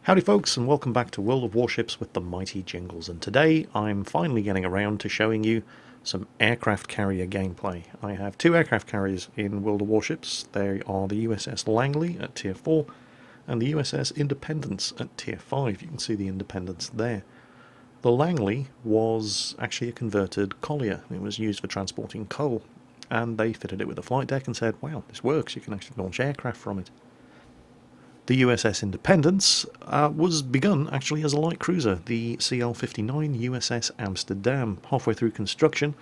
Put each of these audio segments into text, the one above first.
Howdy folks, and welcome back to World of Warships with the mighty Jingles, and today I'm finally getting around to showing you some aircraft carrier gameplay. I have two aircraft carriers in World of Warships. They are the USS Langley at Tier 4 and the USS Independence at Tier 5. You can see the Independence there. The Langley was actually a converted collier. It was used for transporting coal, and they fitted it with a flight deck and said, wow, this works, you can actually launch aircraft from it. The USS Independence was begun actually as a light cruiser, the CL-59 USS Amsterdam. Halfway through construction,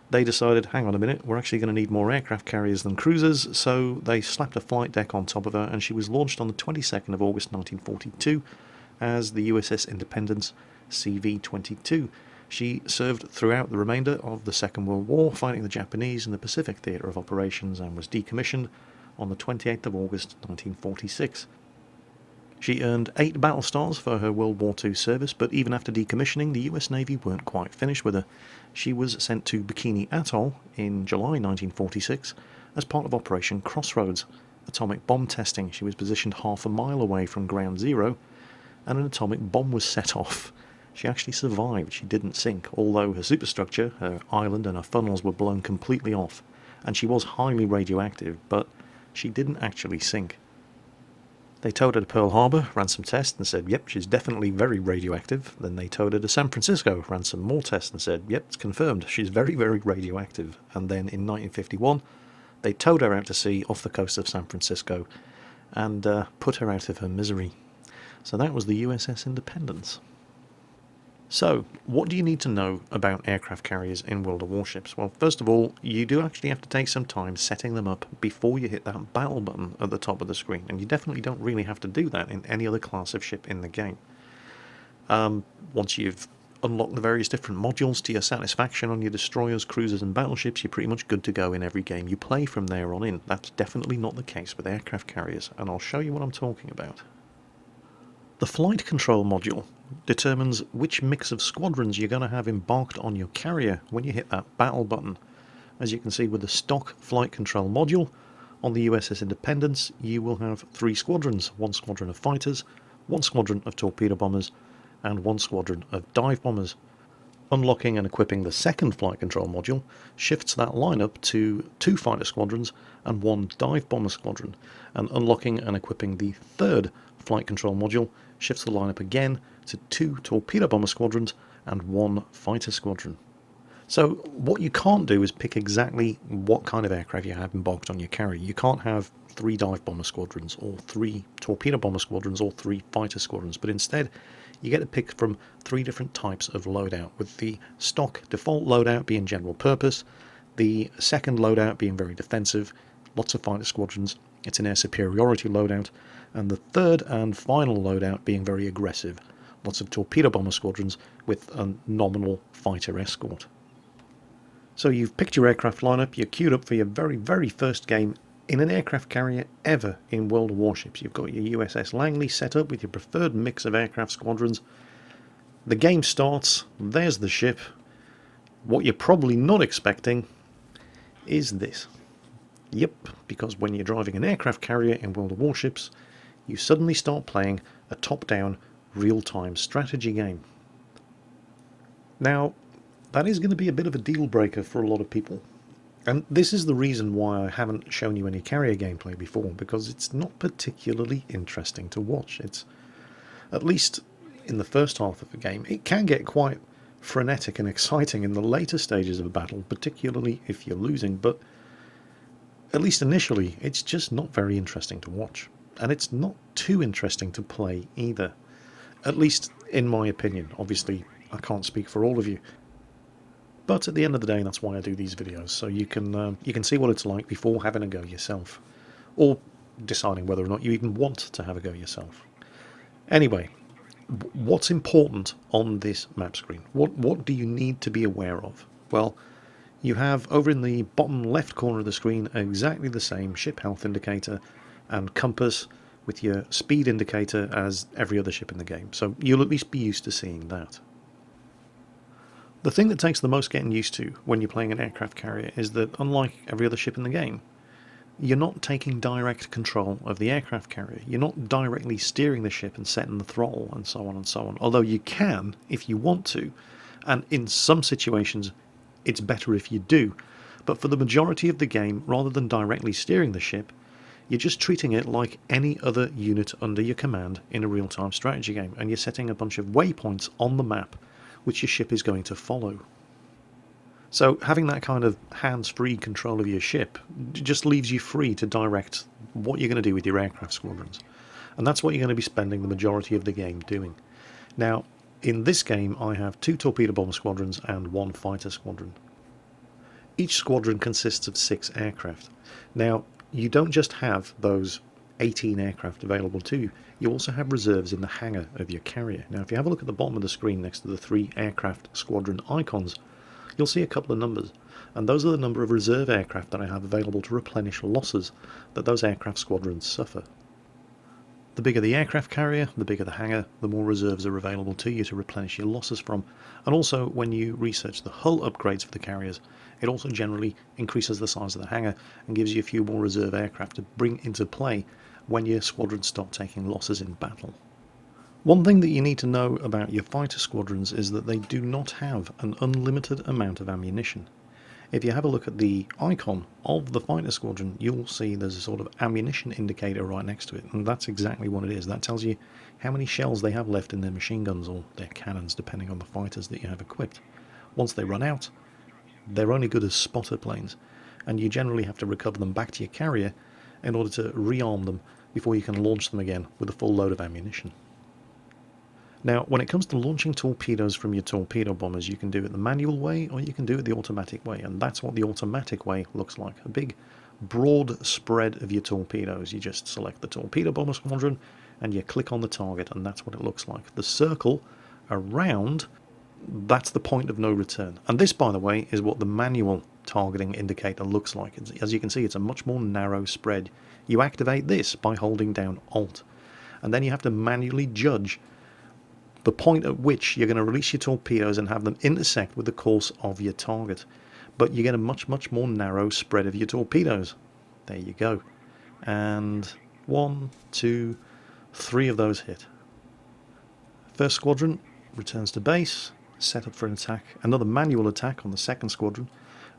they decided, hang on a minute, we're actually going to need more aircraft carriers than cruisers, so they slapped a flight deck on top of her, and she was launched on the 22nd of August 1942 as the USS Independence CV-22. She served throughout the remainder of the Second World War, fighting the Japanese in the Pacific Theatre of Operations, and was decommissioned on the 28th of August 1946. She earned 8 battle stars for her World War II service, but even after decommissioning, the US Navy weren't quite finished with her. She was sent to Bikini Atoll in July 1946 as part of Operation Crossroads, atomic bomb testing. She was positioned half a mile away from Ground Zero, and an atomic bomb was set off. She actually survived. She didn't sink, although her superstructure, her island and her funnels were blown completely off, and she was highly radioactive, but she didn't actually sink. They towed her to Pearl Harbor, ran some tests and said, yep, she's definitely very radioactive. Then they towed her to San Francisco, ran some more tests and said, yep, it's confirmed, she's very, very radioactive. And then in 1951, they towed her out to sea off the coast of San Francisco and put her out of her misery. So that was the USS Independence. So, what do you need to know about aircraft carriers in World of Warships? Well, first of all, you do actually have to take some time setting them up before you hit that battle button at the top of the screen, and you definitely don't really have to do that in any other class of ship in the game. Once you've unlocked the various different modules to your satisfaction on your destroyers, cruisers and battleships, you're pretty much good to go in every game you play from there on in. That's definitely not the case with aircraft carriers, and I'll show you what I'm talking about. The flight control module determines which mix of squadrons you're going to have embarked on your carrier when you hit that battle button. As you can see with the stock flight control module, on the USS Independence you will have 3 squadrons, 1 squadron of fighters, 1 squadron of torpedo bombers, and 1 squadron of dive bombers. Unlocking and equipping the second flight control module shifts that lineup to 2 fighter squadrons and 1 dive bomber squadron, and unlocking and equipping the third flight control module shifts the lineup again to 2 torpedo bomber squadrons and 1 fighter squadron. So what you can't do is pick exactly what kind of aircraft you have embarked on your carrier. You can't have 3 dive bomber squadrons or 3 torpedo bomber squadrons or 3 fighter squadrons, but instead you get to pick from 3 different types of loadout, with the stock default loadout being general purpose, the second loadout being very defensive, lots of fighter squadrons, it's an air superiority loadout, and the third and final loadout being very aggressive, lots of torpedo bomber squadrons with a nominal fighter escort. So you've picked your aircraft lineup, you're queued up for your very, very first game in an aircraft carrier ever in World of Warships. You've got your USS Langley set up with your preferred mix of aircraft squadrons. The game starts, there's the ship. What you're probably not expecting is this. Yep, because when you're driving an aircraft carrier in World of Warships, you suddenly start playing a top-down, real-time strategy game. Now, that is going to be a bit of a deal-breaker for a lot of people. And this is the reason why I haven't shown you any carrier gameplay before, because it's not particularly interesting to watch. It's, at least in the first half of the game, it can get quite frenetic and exciting in the later stages of a battle, particularly if you're losing, but at least initially, it's just not very interesting to watch. And it's not too interesting to play either. At least in my opinion. Obviously, I can't speak for all of you. But at the end of the day, that's why I do these videos, so you can see what it's like before having a go yourself. Or deciding whether or not you even want to have a go yourself. Anyway, what's important on this map screen? What do you need to be aware of? Well, you have over in the bottom left corner of the screen exactly the same ship health indicator and compass with your speed indicator as every other ship in the game, so you'll at least be used to seeing that. The thing that takes the most getting used to when you're playing an aircraft carrier is that, unlike every other ship in the game, you're not taking direct control of the aircraft carrier. You're not directly steering the ship and setting the throttle and so on and so on. Although you can if you want to, and in some situations it's better if you do. But for the majority of the game, rather than directly steering the ship, you're just treating it like any other unit under your command in a real-time strategy game, and you're setting a bunch of waypoints on the map which your ship is going to follow. So having that kind of hands-free control of your ship just leaves you free to direct what you're going to do with your aircraft squadrons. And that's what you're going to be spending the majority of the game doing. Now, in this game I have 2 torpedo bomber squadrons and 1 fighter squadron. Each squadron consists of 6 aircraft. Now, you don't just have those 18 aircraft available to you, you also have reserves in the hangar of your carrier. Now, if you have a look at the bottom of the screen next to the 3 aircraft squadron icons, you'll see a couple of numbers, and those are the number of reserve aircraft that I have available to replenish losses that those aircraft squadrons suffer. The bigger the aircraft carrier, the bigger the hangar, the more reserves are available to you to replenish your losses from. And also, when you research the hull upgrades for the carriers, it also generally increases the size of the hangar and gives you a few more reserve aircraft to bring into play when your squadrons start taking losses in battle. One thing that you need to know about your fighter squadrons is that they do not have an unlimited amount of ammunition. If you have a look at the icon of the fighter squadron, you'll see there's a sort of ammunition indicator right next to it, and that's exactly what it is. That tells you how many shells they have left in their machine guns or their cannons, depending on the fighters that you have equipped. Once they run out, they're only good as spotter planes, and you generally have to recover them back to your carrier in order to rearm them before you can launch them again with a full load of ammunition. Now, when it comes to launching torpedoes from your torpedo bombers, you can do it the manual way or you can do it the automatic way, and that's what the automatic way looks like. A big broad spread of your torpedoes. You just select the torpedo bomber squadron and you click on the target, and that's what it looks like. The circle around, that's the point of no return. And this, by the way, is what the manual targeting indicator looks like. As you can see, it's a much more narrow spread. You activate this by holding down Alt, and then you have to manually judge the point at which you're going to release your torpedoes and have them intersect with the course of your target. But you get a much more narrow spread of your torpedoes. There you go. And 1, 2, 3 of those hit. First squadron returns to base, set up for an attack. Another manual attack on the second squadron.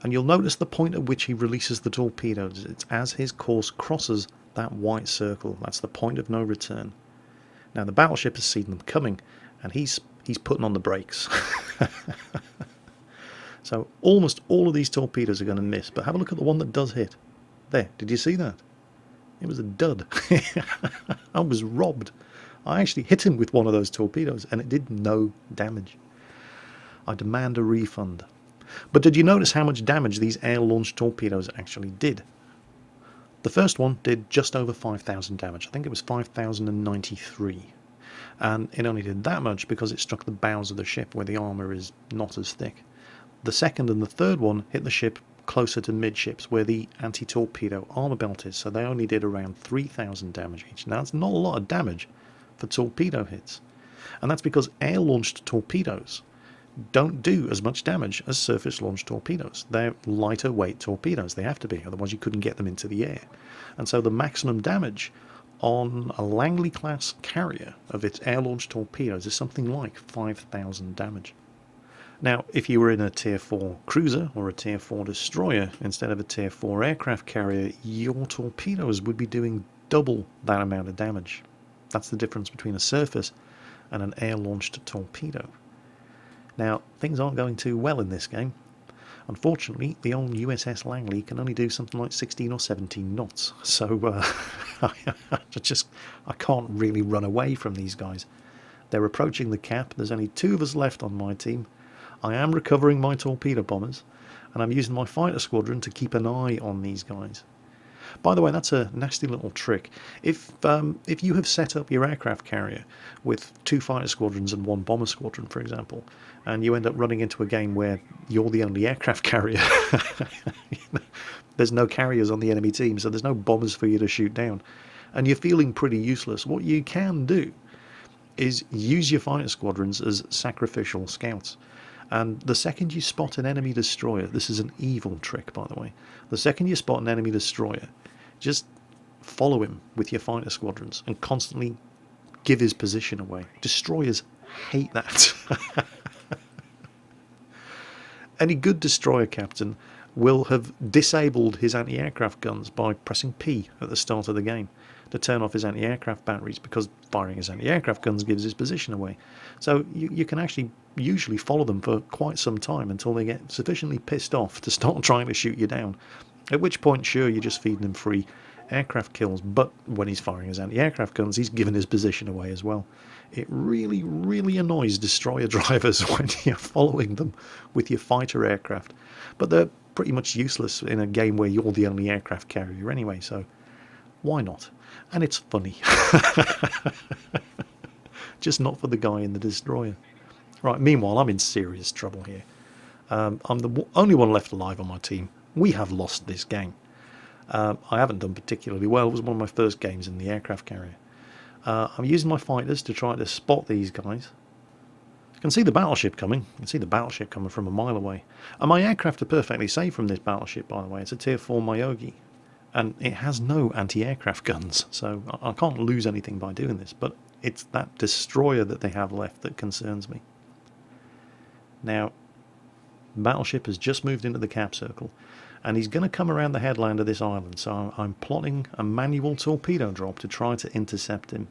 And you'll notice the point at which he releases the torpedoes. It's as his course crosses that white circle. That's the point of no return. Now the battleship has seen them coming, and he's putting on the brakes. So almost all of these torpedoes are going to miss, but have a look at the one that does hit. There, did you see that? It was a dud. I was robbed. I actually hit him with one of those torpedoes and it did no damage. I demand a refund. But did you notice how much damage these air-launched torpedoes actually did? The first one did just over 5,000 damage. I think it was 5,093. And it only did that much because it struck the bows of the ship where the armour is not as thick. The second and the third one hit the ship closer to midships where the anti-torpedo armour belt is, so they only did around 3,000 damage each. Now that's not a lot of damage for torpedo hits, and that's because air-launched torpedoes don't do as much damage as surface-launched torpedoes. They're lighter weight torpedoes, they have to be, otherwise you couldn't get them into the air. And so the maximum damage on a Langley class carrier of its air-launched torpedoes is something like 5,000 damage. Now, if you were in a Tier 4 cruiser or a Tier 4 destroyer instead of a Tier 4 aircraft carrier, your torpedoes would be doing double that amount of damage. That's the difference between a surface and an air-launched torpedo. Now, things aren't going too well in this game. Unfortunately, the old USS Langley can only do something like 16 or 17 knots, so I can't really run away from these guys. They're approaching the cap. There's only 2 of us left on my team. I am recovering my torpedo bombers, and I'm using my fighter squadron to keep an eye on these guys. By the way, that's a nasty little trick. If you have set up your aircraft carrier with 2 fighter squadrons and 1 bomber squadron, for example, and you end up running into a game where you're the only aircraft carrier, there's no carriers on the enemy team, so there's no bombers for you to shoot down, and you're feeling pretty useless, what you can do is use your fighter squadrons as sacrificial scouts. And the second you spot an enemy destroyer, this is an evil trick, by the way, the second you spot an enemy destroyer, Just follow him with your fighter squadrons and constantly give his position away. Destroyers hate that. Any good destroyer captain will have disabled his anti-aircraft guns by pressing P at the start of the game to turn off his anti-aircraft batteries, because firing his anti-aircraft guns gives his position away. So you can actually usually follow them for quite some time until they get sufficiently pissed off to start trying to shoot you down, at which point, sure, you're just feeding him free aircraft kills, but when he's firing his anti-aircraft guns, he's giving his position away as well. It really, really annoys destroyer drivers when you're following them with your fighter aircraft, but they're pretty much useless in a game where you're the only aircraft carrier anyway, so why not? And it's funny. Just not for the guy in the destroyer. Right, meanwhile, I'm in serious trouble here. I'm the only one left alive on my team. We have lost this game. I haven't done particularly well. It was one of my first games in the aircraft carrier. I'm using my fighters to try to spot these guys. You can see the battleship coming. You can see the battleship coming from a mile away. And my aircraft are perfectly safe from this battleship, by the way. It's a Tier 4 Myogi. And it has no anti-aircraft guns, so I can't lose anything by doing this. But it's that destroyer that they have left that concerns me. Now, the battleship has just moved into the cap circle, and he's going to come around the headland of this island, so I'm plotting a manual torpedo drop to try to intercept him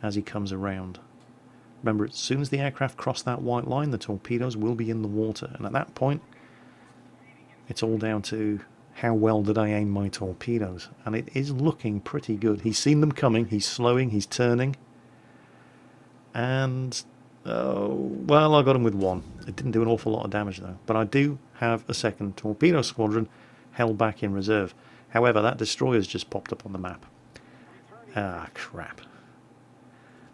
as he comes around. Remember, as soon as the aircraft cross that white line, the torpedoes will be in the water, and at that point, it's all down to how well did I aim my torpedoes, and it is looking pretty good. He's seen them coming, he's slowing, he's turning, and well, I got him with one. It didn't do an awful lot of damage though, but I do have a second torpedo squadron held back in reserve. However, that destroyer's just popped up on the map. Ah, crap.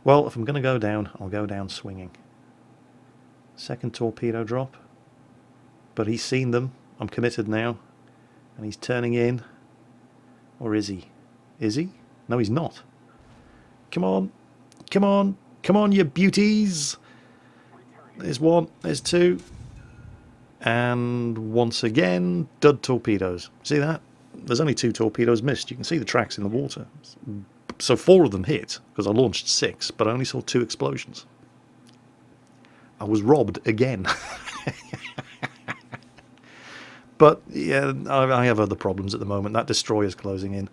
Well, if I'm going to go down, I'll go down swinging. Second torpedo drop, but he's seen them. I'm committed now, and he's turning in. Or is he? Is he? No, he's not. Come on, come on, come on, you beauties! There's one, there's two, and once again, dud torpedoes. See that? There's only 2 torpedoes missed. You can see the tracks in the water. So 4 of them hit, because I launched 6, but I only saw 2 explosions. I was robbed again. But yeah, I have other problems at the moment. That destroyer's closing in.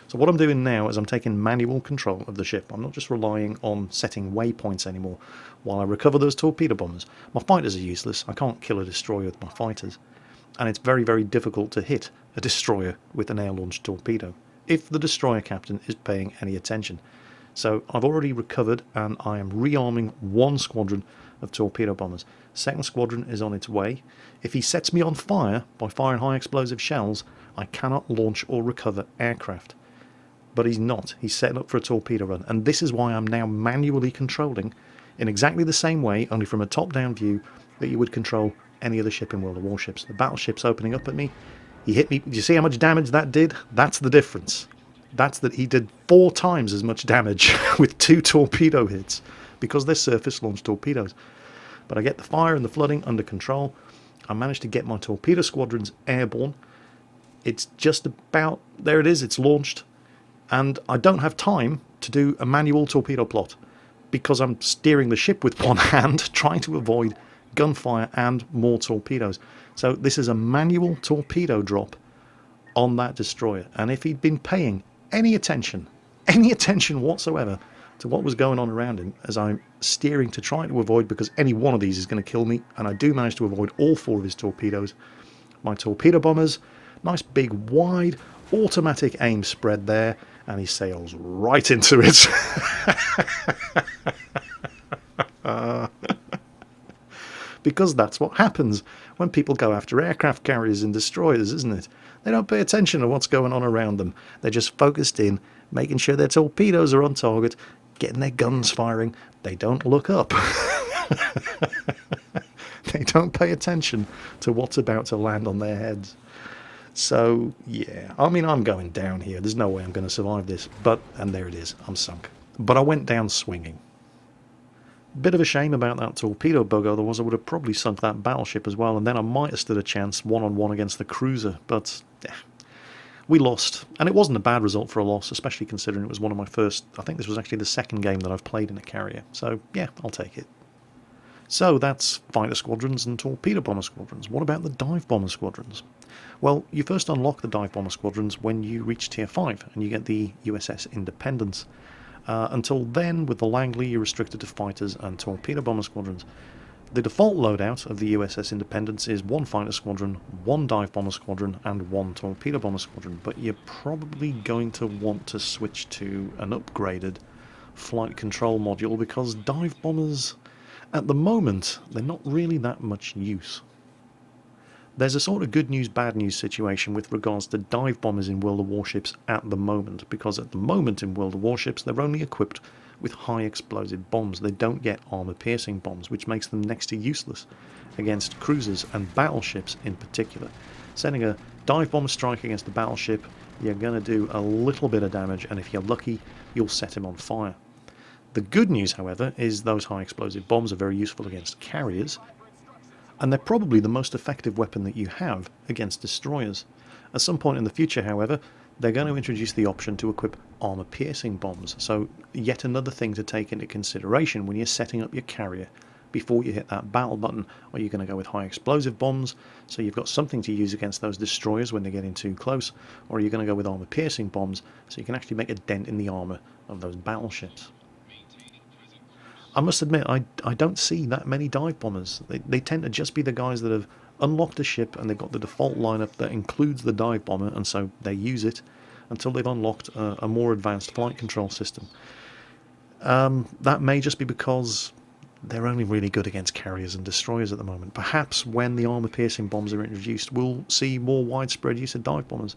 So what I'm doing now is I'm taking manual control of the ship. I'm not just relying on setting waypoints anymore while I recover those torpedo bombers. My fighters are useless. I can't kill a destroyer with my fighters. And it's very, very difficult to hit a destroyer with an air-launched torpedo if the destroyer captain is paying any attention. So I've already recovered, and I am rearming 1 squadron of torpedo bombers. Second squadron is on its way. If he sets me on fire by firing high explosive shells, I cannot launch or recover aircraft. But he's not. He's setting up for a torpedo run, and this is why I'm now manually controlling in exactly the same way, only from a top-down view, that you would control any other ship in World of Warships. The battleship's opening up at me. He hit me. Do you see how much damage that did? That's the difference. That's that he did 4 times as much damage with 2 torpedo hits, because they're surface-launched torpedoes. But I get the fire and the flooding under control. I managed to get my torpedo squadrons airborne. It's just about... there it is, it's launched. And I don't have time to do a manual torpedo plot, because I'm steering the ship with one hand, trying to avoid gunfire and more torpedoes. So this is a manual torpedo drop on that destroyer. And if he'd been paying any attention whatsoever to what was going on around him as I'm steering to try to avoid, because any one of these is going to kill me, and I do manage to avoid all 4 of his torpedoes. My torpedo bombers, nice big wide automatic aim spread there, and he sails right into it. Because that's what happens when people go after aircraft carriers and destroyers, isn't it? They don't pay attention to what's going on around them. They're just focused in, making sure their torpedoes are on target, getting their guns firing. They don't look up. They don't pay attention to what's about to land on their heads. So, yeah, I mean, I'm going down here. There's no way I'm going to survive this. But, and there it is, I'm sunk. But I went down swinging. Bit of a shame about that torpedo bug, otherwise I would have probably sunk that battleship as well, and then I might have stood a chance one-on-one against the cruiser, but We lost, and it wasn't a bad result for a loss, especially considering it was one of my first, I think this was actually the second game that I've played in a carrier, so yeah, I'll take it. So that's fighter squadrons and torpedo bomber squadrons. What about the dive bomber squadrons? Well, you first unlock the dive bomber squadrons when you reach tier 5 and you get the USS Independence. Until then, with the Langley, you're restricted to fighters and torpedo bomber squadrons. The default loadout of the USS Independence is one fighter squadron, one dive bomber squadron, and one torpedo bomber squadron, but you're probably going to want to switch to an upgraded flight control module because dive bombers, at the moment, they're not really that much use. There's a sort of good news, bad news situation with regards to dive bombers in World of Warships at the moment, because at the moment in World of Warships they're only equipped with high explosive bombs. They don't get armor-piercing bombs, which makes them next to useless against cruisers and battleships in particular. Sending a dive bomber strike against a battleship, you're going to do a little bit of damage, and if you're lucky, you'll set him on fire. The good news, however, is those high explosive bombs are very useful against carriers, and they're probably the most effective weapon that you have against destroyers. At some point in the future, however, they're going to introduce the option to equip armor-piercing bombs, so yet another thing to take into consideration when you're setting up your carrier before you hit that battle button. Are you going to go with high explosive bombs, so you've got something to use against those destroyers when they're getting too close, or are you going to go with armor-piercing bombs, so you can actually make a dent in the armor of those battleships? I must admit, I don't see that many dive bombers. They tend to just be the guys that have unlocked a ship and they've got the default lineup that includes the dive bomber, and so they use it until they've unlocked a more advanced flight control system. That may just be because they're only really good against carriers and destroyers at the moment. Perhaps when the armor-piercing bombs are introduced, we'll see more widespread use of dive bombers.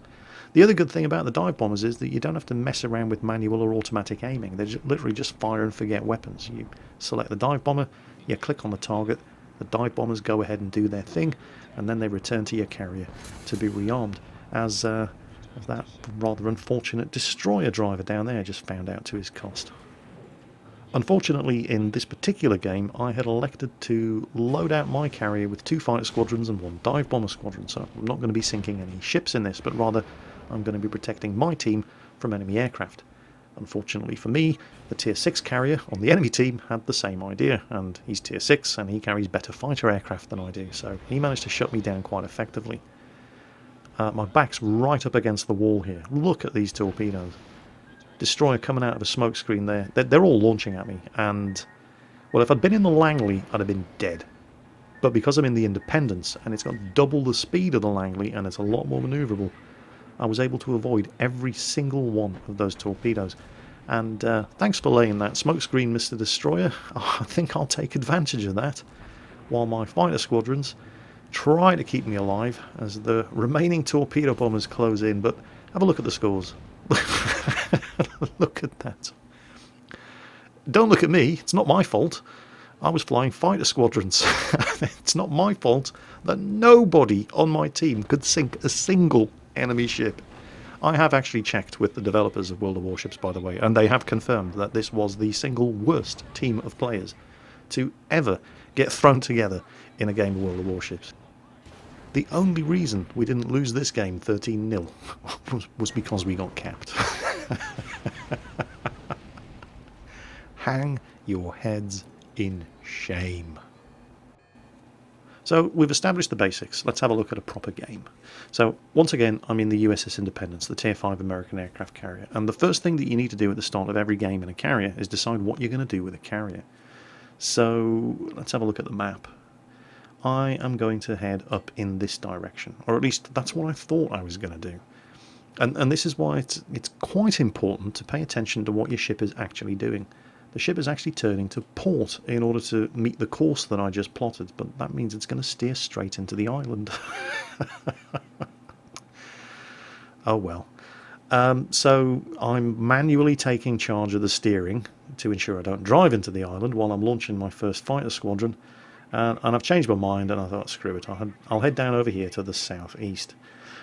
The other good thing about the dive bombers is that you don't have to mess around with manual or automatic aiming. They're literally just fire and forget weapons. You select the dive bomber, you click on the target, the dive bombers go ahead and do their thing, and then they return to your carrier to be rearmed, as that rather unfortunate destroyer driver down there just found out to his cost. Unfortunately, in this particular game, I had elected to load out my carrier with 2 fighter squadrons and 1 dive bomber squadron, so I'm not going to be sinking any ships in this, but rather I'm going to be protecting my team from enemy aircraft. Unfortunately for me, the tier 6 carrier on the enemy team had the same idea, and he's tier 6 and he carries better fighter aircraft than I do, so he managed to shut me down quite effectively. My back's right up against the wall here. Look at these torpedoes. Destroyer coming out of a smoke screen there. They're all launching at me, and well, if I'd been in the Langley, I'd have been dead. But because I'm in the Independence, and it's got double the speed of the Langley, and it's a lot more manoeuvrable, I was able to avoid every single one of those torpedoes. And thanks for laying that smoke screen, Mr. Destroyer. I think I'll take advantage of that, while my fighter squadrons try to keep me alive as the remaining torpedo bombers close in. But have a look at the scores. Look at that. Don't look at me, it's not my fault. I was flying fighter squadrons. It's not my fault that nobody on my team could sink a single enemy ship. I have actually checked with the developers of World of Warships, by the way, and they have confirmed that this was the single worst team of players to ever get thrown together in a game of World of Warships. The only reason we didn't lose this game 13-0 was because we got capped. Hang your heads in shame. So we've established the basics. Let's have a look at a proper game. So once again, I'm in the USS Independence, the Tier 5 American aircraft carrier. And the first thing that you need to do at the start of every game in a carrier is decide what you're going to do with a carrier. So let's have a look at the map. I am going to head up in this direction, or at least that's what I thought I was going to do. And this is why it's quite important to pay attention to what your ship is actually doing. The ship is actually turning to port in order to meet the course that I just plotted, but that means it's going to steer straight into the island. Oh well. So I'm manually taking charge of the steering to ensure I don't drive into the island while I'm launching my first fighter squadron. And I've changed my mind and I thought, screw it, I'll head down over here to the southeast,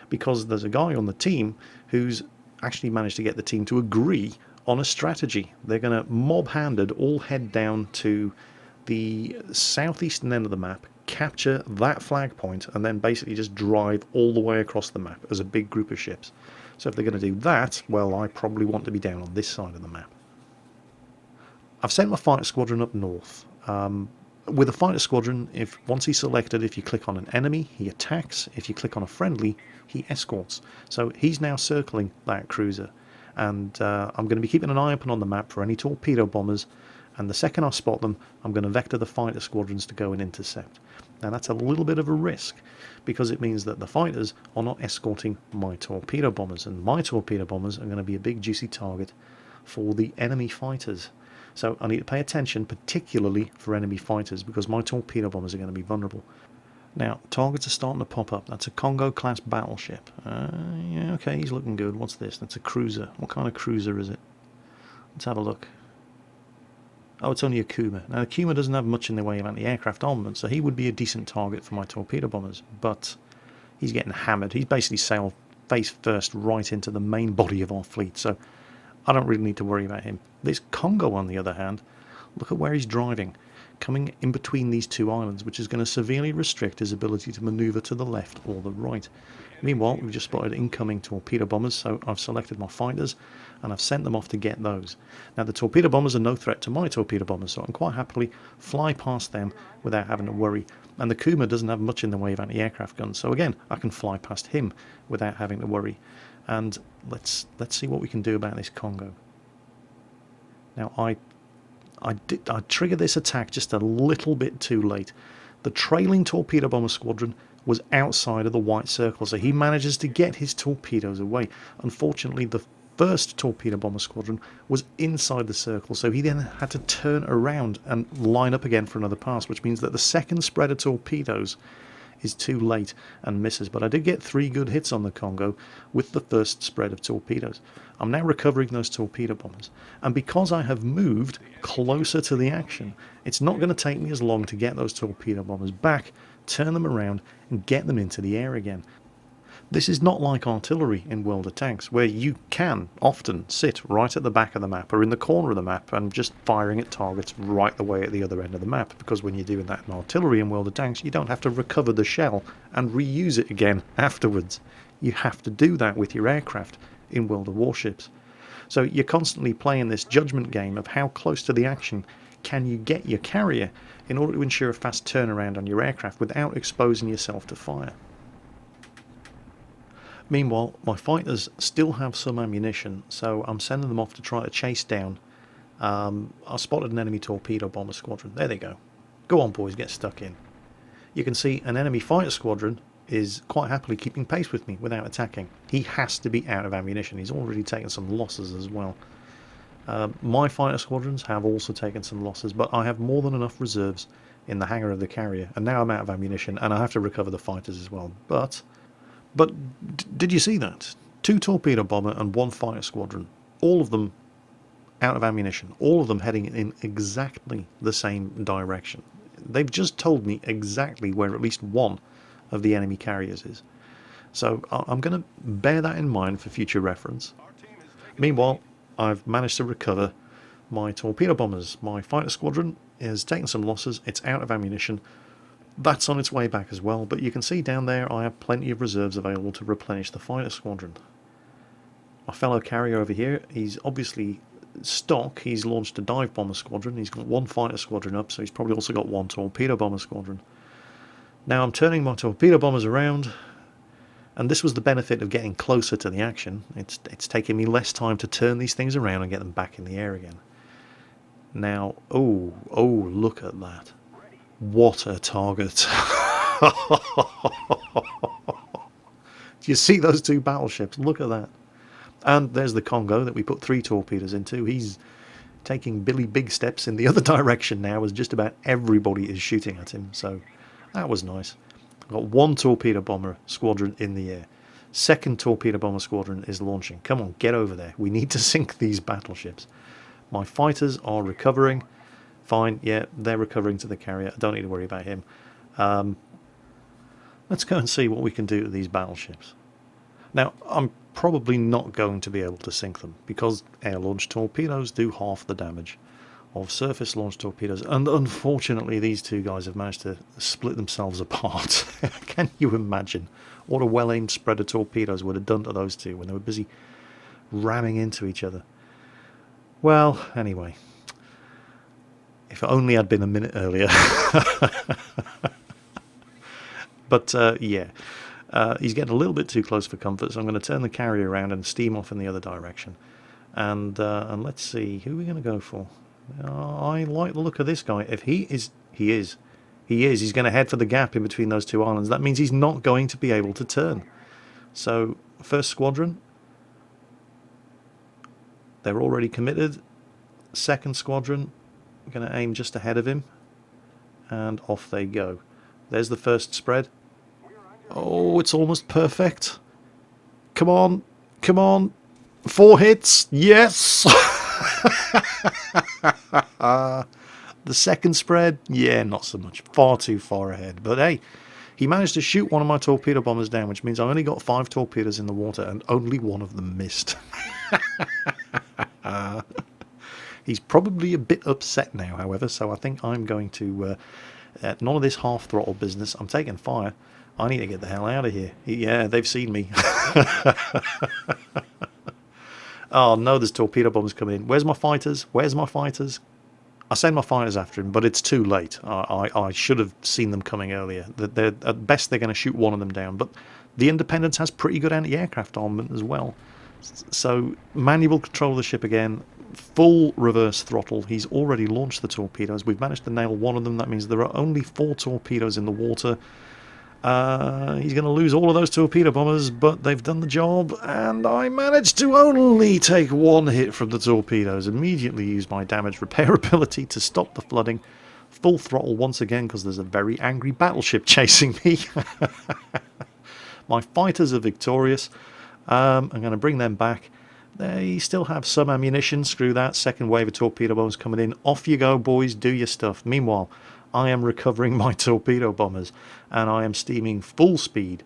because there's a guy on the team who's actually managed to get the team to agree on a strategy. They're going to mob-handed all head down to the southeastern end of the map, capture that flag point, and then basically just drive all the way across the map as a big group of ships. So if they're going to do that, well, I probably want to be down on this side of the map. I've sent my fighter squadron up north. With a fighter squadron, once he's selected, if you click on an enemy, he attacks. If you click on a friendly, he escorts. So he's now circling that cruiser. And I'm going to be keeping an eye open on the map for any torpedo bombers. And the second I spot them, I'm going to vector the fighter squadrons to go and intercept. Now that's a little bit of a risk, because it means that the fighters are not escorting my torpedo bombers. And my torpedo bombers are going to be a big juicy target for the enemy fighters. So I need to pay attention, particularly for enemy fighters, because my torpedo bombers are going to be vulnerable. Now, targets are starting to pop up. That's a Congo-class battleship. Yeah, okay, he's looking good. What's this? That's a cruiser. What kind of cruiser is it? Let's have a look. Oh, it's only a Kuma. Now, the Kuma doesn't have much in the way of anti-aircraft armament, so he would be a decent target for my torpedo bombers. But he's getting hammered. He's basically sailed face first right into the main body of our fleet, so I don't really need to worry about him. This Congo, on the other hand, look at where he's driving, coming in between these two islands, which is going to severely restrict his ability to maneuver to the left or the right. Meanwhile, we've just spotted incoming torpedo bombers, so I've selected my fighters and I've sent them off to get those. Now, the torpedo bombers are no threat to my torpedo bombers, so I can quite happily fly past them without having to worry. And the Kuma doesn't have much in the way of anti-aircraft guns, so again, I can fly past him without having to worry. And let's see what we can do about this Congo. Now, I triggered this attack just a little bit too late. The trailing torpedo bomber squadron was outside of the white circle, so he manages to get his torpedoes away. Unfortunately, the first torpedo bomber squadron was inside the circle, so he then had to turn around and line up again for another pass, which means that the second spread of torpedoes is too late and misses. But I did get 3 good hits on the Congo with the first spread of torpedoes. I'm now recovering those torpedo bombers, and because I have moved closer to the action, it's not going to take me as long to get those torpedo bombers back, turn them around and get them into the air again. This is not like artillery in World of Tanks, where you can often sit right at the back of the map or in the corner of the map and just firing at targets right the way at the other end of the map, because when you're doing that in artillery in World of Tanks, you don't have to recover the shell and reuse it again afterwards. You have to do that with your aircraft in World of Warships. So you're constantly playing this judgment game of how close to the action can you get your carrier in order to ensure a fast turnaround on your aircraft without exposing yourself to fire. Meanwhile, my fighters still have some ammunition, so I'm sending them off to try to chase down. I spotted an enemy torpedo bomber squadron. There they go. Go on, boys, get stuck in. You can see an enemy fighter squadron is quite happily keeping pace with me without attacking. He has to be out of ammunition. He's already taken some losses as well. My fighter squadrons have also taken some losses, but I have more than enough reserves in the hangar of the carrier, and now I'm out of ammunition, and I have to recover the fighters as well. But did you see that? 2 torpedo bomber and 1 fighter squadron, all of them out of ammunition, all of them heading in exactly the same direction. They've just told me exactly where at least one of the enemy carriers is. So I'm going to bear that in mind for future reference. Meanwhile, I've managed to recover my torpedo bombers. My fighter squadron has taken some losses. It's out of ammunition. That's on its way back as well, but you can see down there I have plenty of reserves available to replenish the fighter squadron. My fellow carrier over here, he's obviously stock. He's launched a dive bomber squadron. He's got 1 fighter squadron up, so he's probably also got 1 torpedo bomber squadron. Now I'm turning my torpedo bombers around, and this was the benefit of getting closer to the action. It's taking me less time to turn these things around and get them back in the air again. Now, oh, look at that. What a target. Do you see those 2 battleships? Look at that. And there's the Congo that we put 3 torpedoes into. He's taking Billy big steps in the other direction now, as just about everybody is shooting at him. So that was nice. I've got 1 torpedo bomber squadron in the air. 2nd torpedo bomber squadron is launching. Come on, get over there. We need to sink these battleships. My fighters are recovering. Fine, yeah, they're recovering to the carrier. I don't need to worry about him. Let's go and see what we can do to these battleships. Now, I'm probably not going to be able to sink them, because air-launched torpedoes do half the damage of surface launched torpedoes, and unfortunately these two guys have managed to split themselves apart. Can you imagine what a well-aimed spread of torpedoes would have done to those two when they were busy ramming into each other? Well, anyway, if it only had been a minute earlier. But yeah, he's getting a little bit too close for comfort, so I'm going to turn the carrier around and steam off in the other direction. And let's see, who are we going to go for? I like the look of this guy. If he's going to head for the gap in between those two islands. That means he's not going to be able to turn. So, first squadron, they're already committed. Second squadron, going to aim just ahead of him. And off they go. There's the first spread. Oh, it's almost perfect. Come on, come on. 4 hits, yes! The second spread, yeah, not so much. Far too far ahead. But hey, he managed to shoot one of my torpedo bombers down, which means I only got 5 torpedoes in the water, and only one of them missed. He's probably a bit upset now, however, so I think I'm going to... none of this half-throttle business. I'm taking fire. I need to get the hell out of here. Yeah, they've seen me. Oh no, there's torpedo bombers coming in. Where's my fighters? Where's my fighters? I send my fighters after him, but it's too late. I should have seen them coming earlier. At best, they're going to shoot one of them down. But the Independence has pretty good anti-aircraft armament as well. So, manual control of the ship again. Full reverse throttle. He's already launched the torpedoes. We've managed to nail one of them. That means there are only 4 torpedoes in the water. He's going to lose all of those torpedo bombers, but they've done the job, and I managed to only take 1 hit from the torpedoes. Immediately used my damage repair ability to stop the flooding. Full throttle once again because there's a very angry battleship chasing me. My fighters are victorious. I'm going to bring them back. They still have some ammunition. Screw that. Second wave of torpedo bombers coming in. Off you go, boys. Do your stuff. Meanwhile, I am recovering my torpedo bombers, and I am steaming full speed.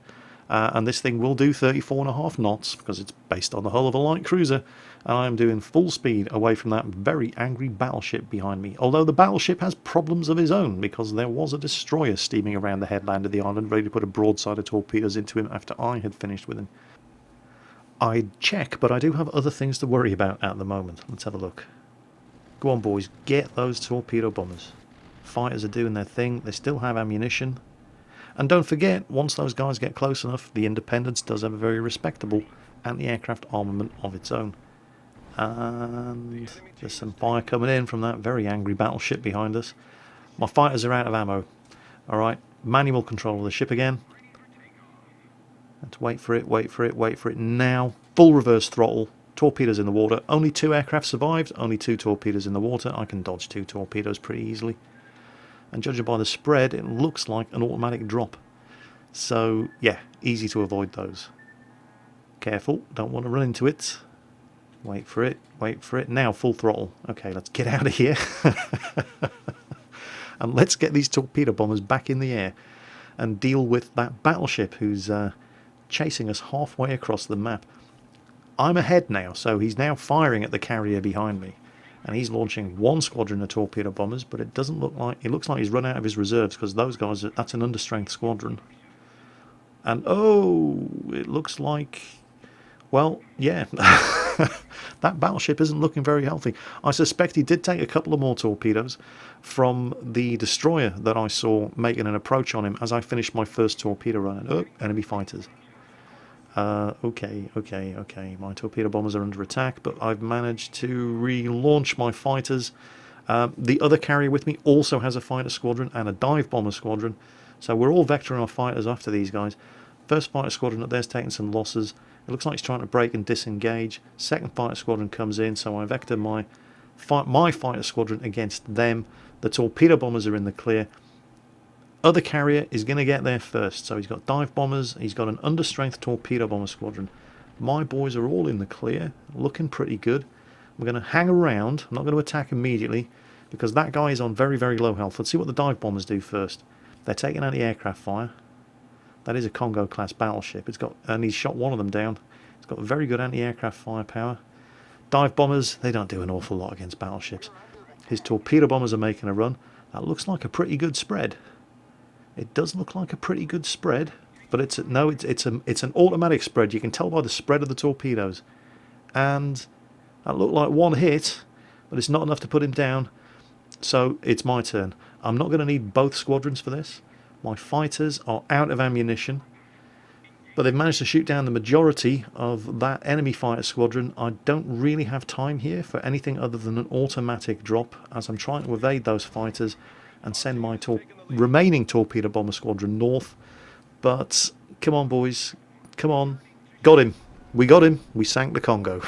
And this thing will do 34.5 knots because it's based on the hull of a light cruiser. And I am doing full speed away from that very angry battleship behind me. Although the battleship has problems of his own because there was a destroyer steaming around the headland of the island ready to put a broadside of torpedoes into him after I had finished with him. I'd check, but I do have other things to worry about at the moment. Let's have a look. Go on, boys, get those torpedo bombers. Fighters are doing their thing. They still have ammunition. And don't forget, once those guys get close enough, the Independence does have a very respectable anti-aircraft armament of its own. And there's some fire coming in from that very angry battleship behind us. My fighters are out of ammo. Alright, manual control of the ship again. Let's wait for it, wait for it, wait for it. Now, full reverse throttle. Torpedoes in the water. Only 2 aircraft survived. Only 2 torpedoes in the water. I can dodge 2 torpedoes pretty easily. And judging by the spread, it looks like an automatic drop. So, yeah, easy to avoid those. Careful, don't want to run into it. Wait for it, wait for it. Now, full throttle. Okay, let's get out of here. And let's get these torpedo bombers back in the air and deal with that battleship who's chasing us halfway across the map. I'm ahead now, so he's now firing at the carrier behind me. And he's launching 1 squadron of torpedo bombers, but it doesn't look like... It looks like he's run out of his reserves, because those guys... That's an understrength squadron. And, oh, it looks like... Well, yeah. That battleship isn't looking very healthy. I suspect he did take a couple of more torpedoes from the destroyer that I saw making an approach on him as I finished my first torpedo run. And, oh, enemy fighters. Okay. My torpedo bombers are under attack, but I've managed to relaunch my fighters. The other carrier with me also has a fighter squadron and a dive bomber squadron, so we're all vectoring our fighters after these guys. First fighter squadron up there's taking some losses. It looks like he's trying to break and disengage. Second fighter squadron comes in, so I vector my fighter squadron against them. The torpedo bombers are in the clear. Other carrier is going to get there first. So he's got dive bombers. He's got an understrength torpedo bomber squadron. My boys are all in the clear. Looking pretty good. We're going to hang around. I'm not going to attack immediately because that guy is on very, very low health. Let's see what the dive bombers do first. They're taking anti-aircraft fire. That is a Congo-class battleship. And he's shot one of them down. It's got very good anti-aircraft firepower. Dive bombers, they don't do an awful lot against battleships. His torpedo bombers are making a run. That looks like a pretty good spread. It does look like a pretty good spread, but it's an automatic spread. You can tell by the spread of the torpedoes. And that looked like one hit, but it's not enough to put him down. So it's my turn. I'm not going to need both squadrons for this. My fighters are out of ammunition, but they've managed to shoot down the majority of that enemy fighter squadron. I don't really have time here for anything other than an automatic drop, as I'm trying to evade those fighters and send my remaining torpedo bomber squadron north. But come on, boys, come on. Got him. We got him. We sank the Congo.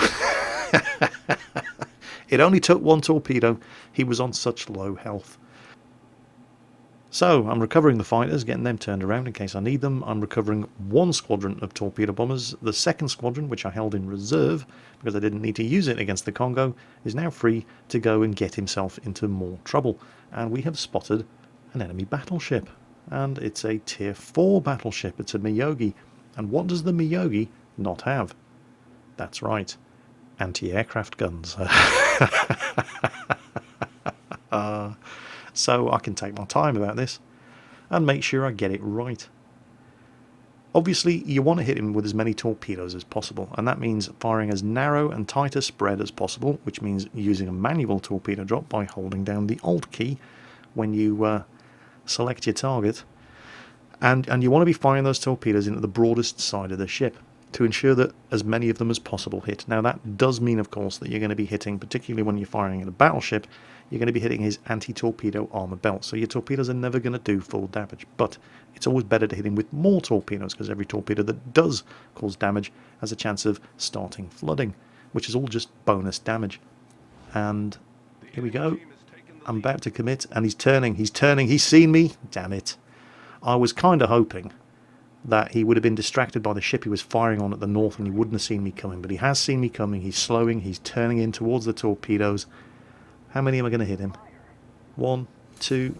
It only took one torpedo. He was on such low health. So I'm recovering the fighters, getting them turned around in case I need them. I'm recovering one squadron of torpedo bombers. The second squadron, which I held in reserve because I didn't need to use it against the Congo, is now free to go and get himself into more trouble. And we have spotted an enemy battleship. And it's a tier 4 battleship. It's a Miyogi. And what does the Miyogi not have? That's right. Anti-aircraft guns. So I can take my time about this and make sure I get it right. Obviously, you want to hit him with as many torpedoes as possible, and that means firing as narrow and tight a spread as possible, which means using a manual torpedo drop by holding down the Alt key when you select your target. And you want to be firing those torpedoes into the broadest side of the ship to ensure that as many of them as possible hit. Now that does mean, of course, that you're going to be hitting, particularly when you're firing at a battleship, you're going to be hitting his anti-torpedo armor belt. So your torpedoes are never going to do full damage, but it's always better to hit him with more torpedoes, because every torpedo that does cause damage has a chance of starting flooding, which is all just bonus damage. And here we go. I'm about to commit, and he's turning, he's seen me. Damn it. I was kind of hoping that he would have been distracted by the ship he was firing on at the north and he wouldn't have seen me coming, but he has seen me coming. He's slowing, he's turning in towards the torpedoes. How many am I going to hit him? 1, 2.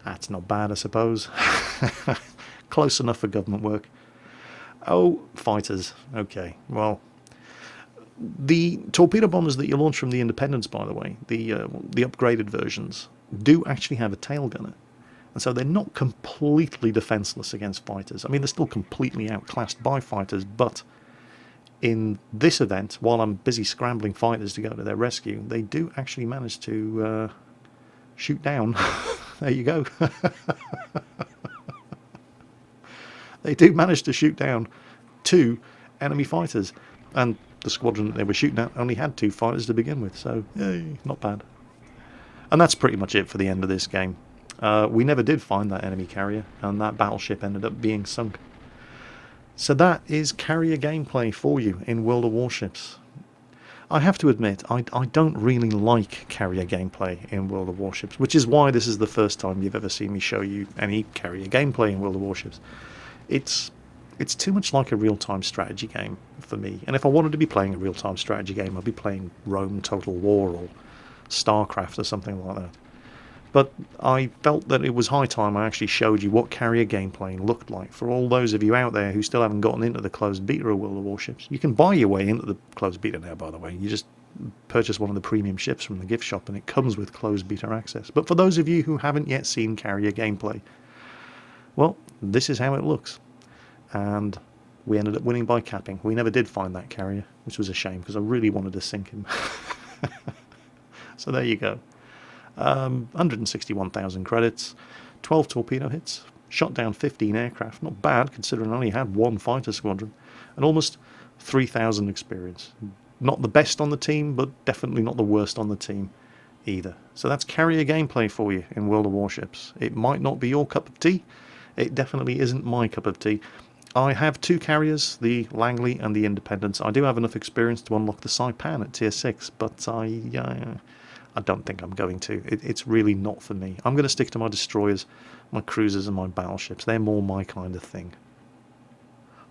That's not bad, I suppose. Close enough for government work. Oh, fighters. Okay, well, the torpedo bombers that you launch from the Independence, by the way, the upgraded versions, do actually have a tail gunner. And so they're not completely defenseless against fighters. I mean, they're still completely outclassed by fighters, but in this event, while I'm busy scrambling fighters to go to their rescue, they do actually manage to shoot down. There you go. They do manage to shoot down 2 enemy fighters. And the squadron that they were shooting at only had 2 fighters to begin with, so yay, not bad. And that's pretty much it for the end of this game. We never did find that enemy carrier, and that battleship ended up being sunk. So that is carrier gameplay for you in World of Warships. I have to admit, I don't really like carrier gameplay in World of Warships, which is why this is the first time you've ever seen me show you any carrier gameplay in World of Warships. It's too much like a real-time strategy game for me, and if I wanted to be playing a real-time strategy game, I'd be playing Rome Total War or StarCraft or something like that. But I felt that it was high time I actually showed you what carrier gameplay looked like. For all those of you out there who still haven't gotten into the closed beta of World of Warships, you can buy your way into the closed beta now, by the way. You just purchase one of the premium ships from the gift shop and it comes with closed beta access. But for those of you who haven't yet seen carrier gameplay, well, this is how it looks. And we ended up winning by capping. We never did find that carrier, which was a shame because I really wanted to sink him. So there you go. 161,000 credits, 12 torpedo hits, shot down 15 aircraft, not bad considering I only had 1 fighter squadron, and almost 3,000 experience. Not the best on the team, but definitely not the worst on the team either. So that's carrier gameplay for you in World of Warships. It might not be your cup of tea, it definitely isn't my cup of tea. I have 2 carriers, the Langley and the Independence. I do have enough experience to unlock the Saipan at tier 6, but I don't think I'm going to. It's really not for me. I'm going to stick to my destroyers, my cruisers and my battleships. They're more my kind of thing.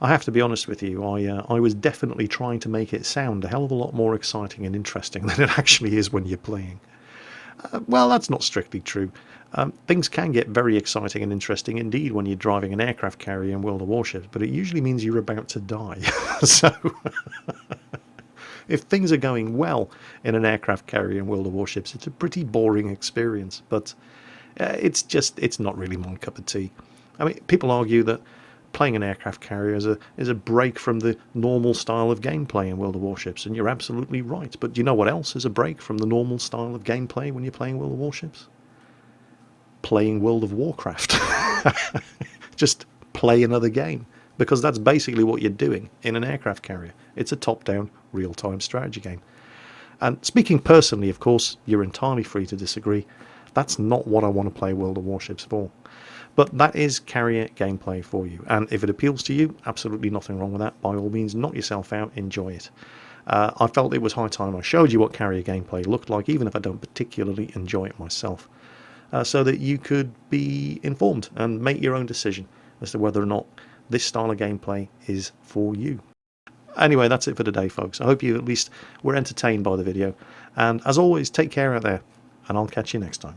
I have to be honest with you, I was definitely trying to make it sound a hell of a lot more exciting and interesting than it actually is when you're playing. Well, that's not strictly true. Things can get very exciting and interesting indeed when you're driving an aircraft carrier in World of Warships, but it usually means you're about to die. So If things are going well in an aircraft carrier in World of Warships, it's a pretty boring experience, but it's not really my cup of tea. I mean, people argue that playing an aircraft carrier is a break from the normal style of gameplay in World of Warships, and you're absolutely right. But do you know what else is a break from the normal style of gameplay when you're playing World of Warships? Playing World of Warcraft. Just play another game, because that's basically what you're doing in an aircraft carrier. It's a top-down, real-time strategy game. And speaking personally, of course, you're entirely free to disagree. That's not what I want to play World of Warships for. But that is carrier gameplay for you, and if it appeals to you, absolutely nothing wrong with that. By all means, knock yourself out, enjoy it. I felt it was high time I showed you what carrier gameplay looked like, even if I don't particularly enjoy it myself, so that you could be informed and make your own decision as to whether or not this style of gameplay is for you. Anyway, that's it for today, folks. I hope you at least were entertained by the video, and as always, take care out there, and I'll catch you next time.